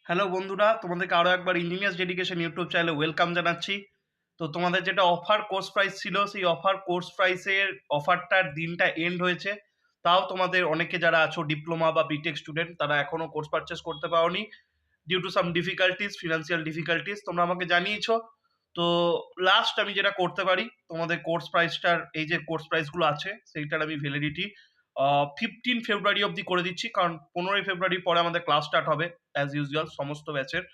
Hello বন্ধুরা, তোমাদেরকে আরও একবার ইঞ্জিনিয়ার্স ডেডিকেশন ইউটিউব চ্যানেলে ওয়েলকাম জানাচ্ছি। তো তোমাদের যেটা অফার কোর্স প্রাইস ছিল, সেই অফার কোর্স প্রাইসের অফারটার দিনটা এন্ড হয়েছে। তাও তোমাদের অনেকে যারা আছো ডিপ্লোমা বা বিটেক স্টুডেন্ট, তারা এখনো কোর্স পারচেস করতে পারোনি due to some difficulties, financial difficulties. তোমরা আমাকে জানিয়েছো। তো লাস্ট আমি যেটা করতে পারি, তোমাদের কোর্স প্রাইসটার এই যে কোর্স প্রাইসগুলো আছে সেইটার আমি ভ্যালিডিটি 15 ফেব্রুয়ারি অবধি করে দিচ্ছি, কারণ 15 ফেব্রুয়ারি পরে আমাদের ক্লাস স্টার্ট হবে অ্যাজ ইউজুয়াল সমস্ত ব্যাচের।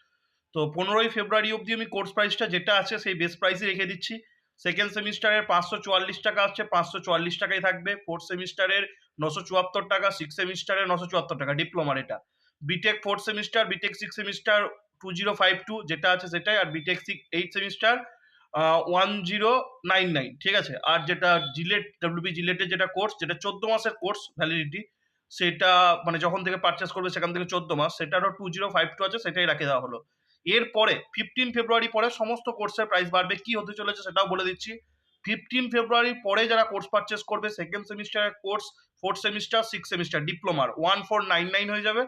তো 15 ফেব্রুয়ারি অবধি আমি কোর্স প্রাইসটা যেটা আছে সেই বেস প্রাইসে রেখে দিচ্ছি। সেকেন্ড সেমিস্টারের 544 টাকা আছে, 544 টাকাই থাকবে। ফোর্থ সেমিস্টারের 974 টাকা, সিক্স সেমিস্টারের 974 টাকা, ডিপ্লোমার এটা। BTech fourth semester, BTech six semester 2052 যেটা আছে সেটাই, আর বিটেক এইট সেমিস্টার 1099, ঠিক আছে। আর যেটা জিলেট, ডাব্লিউবি জিলেটের যেটা কোর্স, যেটা 14 মাসের কোর্স ভ্যালিডিটি, সেটা মানে যখন থেকে পারচেস করবে সেখান থেকে 14 মাস, সেটারও 2052 আছে, সেটাই রাখে দেওয়া হলো। এরপরে 15 ফেব্রুয়ারি পরে সমস্ত কোর্সের প্রাইস বাড়বে। কি হতে চলেছে সেটাও বলে দিচ্ছি। 15 ফেব্রুয়ারির পরে যারা কোর্স পারচেস করবে, সেকেন্ড সেমিস্টারের course, fourth semester, six semester ডিপ্লোমার 1499 হয়ে যাবে।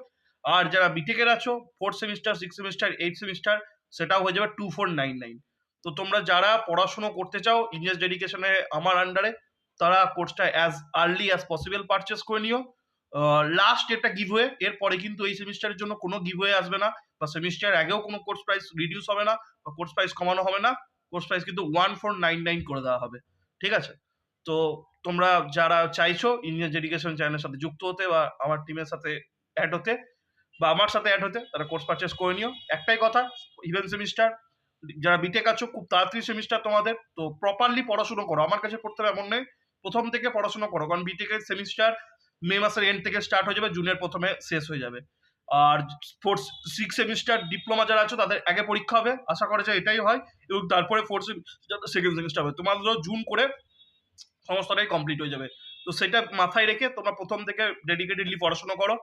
আর যারা বিটেকের আছো, fourth semester, six semester, eight semester, সেটাও হয়ে যাবে 2499। তো তোমরা যারা পড়াশুনো করতে চাও ইঞ্জিনিয়ার্স ডেডিকেশনে আমার আন্ডারে, তারা কোর্সটা as early as possible purchase করে নিও। লাস্ট এটা গিভওয়ে, এরপরে কিন্তু এই সেমিস্টারের জন্য কোনো গিভওয়ে আসবে না, বা সেমিস্টার আগেও কোনো কোর্স প্রাইস রিডিউস হবে না, বা কোর্স প্রাইস কমানো হবে না। কোর্স প্রাইস কিন্তু 1499 করে দেওয়া হবে, ঠিক আছে। তো তোমরা যারা চাইছো ইঞ্জিনিয়ার্স ডেডিকেশন চ্যানেলের সাথে যুক্ত হতে বা আমার টিমের সাথে অ্যাড হতে বা আমার সাথে অ্যাড হতে, তারা কোর্স পারচেস করে নিও। একটাই কথা, ইভেন সেমিস্টার যারা বিটেক আছো, খুব তাড়াতাড়ি সেমিস্টার তোমাদের, তো প্রপারলি পড়াশুনো করো। আমার কাছে পড়তে হবে এমন নেই, প্রথম থেকে পড়াশোনা করো, কারণ বিটেকের সেমিস্টার মে মাসের এন্ড থেকে স্টার্ট হয়ে যাবে, জুনের প্রথমে শেষ হয়ে যাবে। আর ফোর্থ সিক্স সেমিস্টার ডিপ্লোমা যারা আছো তাদের আগে পরীক্ষা হবে, আশা করা যায় এটাই হয়, এবং তারপরে ফোর্থ সেমিস্টার, সেকেন্ড সেমিস্টার হবে। তোমাদের জুন করে সমস্তটাই কমপ্লিট হয়ে যাবে। তো সেটা মাথায় রেখে তোমরা প্রথম থেকে ডেডিকেটেডলি পড়াশোনা করো।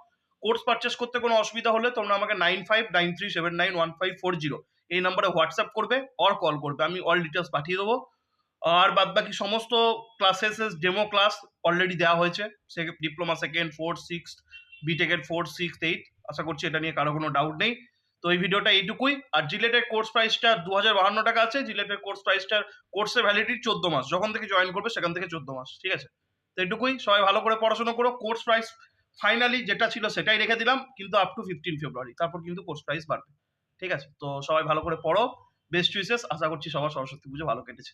কোর্স পারচেস করতে কোনো অসুবিধা হলে তোমরা আমাকে 9593791540 এই নাম্বারে হোয়াটসঅ্যাপ করবে অর কল করবে, আমি অল ডিটেলস পাঠিয়ে দেবো। আর বাদ বাকি সমস্ত ক্লাসেস ডেমো ক্লাস অলরেডি দেওয়া হয়েছে, সে ডিপ্লোমা সেকেন্ড, ফোর্থ, সিক্স, বিটেকের ফোর্থ, সিক্স, এইট। আশা করছি এটা নিয়ে কারো কোনো ডাউট নেই। তো এই ভিডিওটা এইটুকুই। আর জিলেটের কোর্স প্রাইসটা 2052 টাকা আছে। জিলেটের কোর্স প্রাইসটার কোর্সের ভ্যালিডিটি 14 মাস, যখন থেকে জয়েন করবে সেখান থেকে 14 মাস, ঠিক আছে। তো এইটুকুই, সবাই ভালো করে পড়াশোনা করো। কোর্স প্রাইস ফাইনালি যেটা ছিল সেটাই রেখে দিলাম, কিন্তু আপ টু 15 ফেব্রুয়ারি, তারপর কিন্তু কোর্স প্রাইস বাড়বে, ঠিক আছে। তো সবাই ভালো করে পড়ো, বেস্ট উইসেস। আশা করছি সবার সরস্বতী পুজো ভালো কেটেছে।